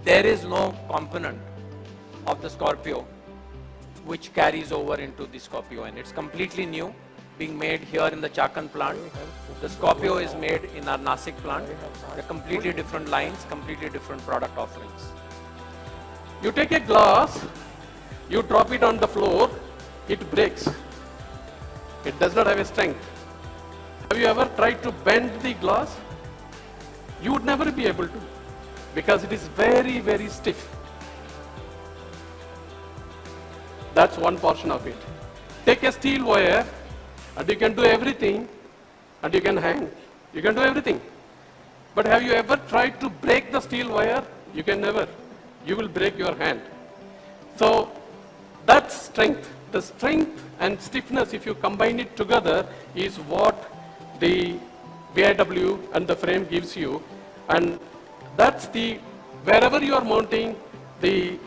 there is no component of the Scorpio which carries over into the Scorpio-N. It's completely new, being made here in the Chakan plant. The Scorpio is made in our Nasik plant. They're completely different lines, completely different product offerings. You take a glass, you drop it on the floor, it breaks. It does not have a strength. Have you ever tried to bend the glass? You would never be able to, because it is very, very stiff. That's one portion of it. Take a steel wire, and you can do everything, and you can hang. You can do everything. But have you ever tried to break the steel wire? You can never. You will break your hand. So that's strength. The strength and stiffness, if you combine it together, is what the VIW and the frame gives you. And that's the, wherever you are mounting the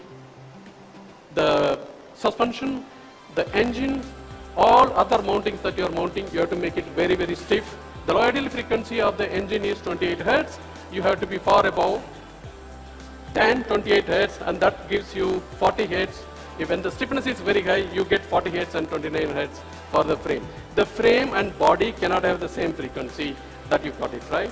suspension, the engine, all other mountings that you are mounting, you have to make it very, very stiff. The ideal frequency of the engine is 28 Hertz. You have to be far above 28 Hertz, and that gives you 40 Hertz. When the stiffness is very high, you get 40 Hertz and 29 Hertz for the frame. The frame and body cannot have the same frequency that you got it, right?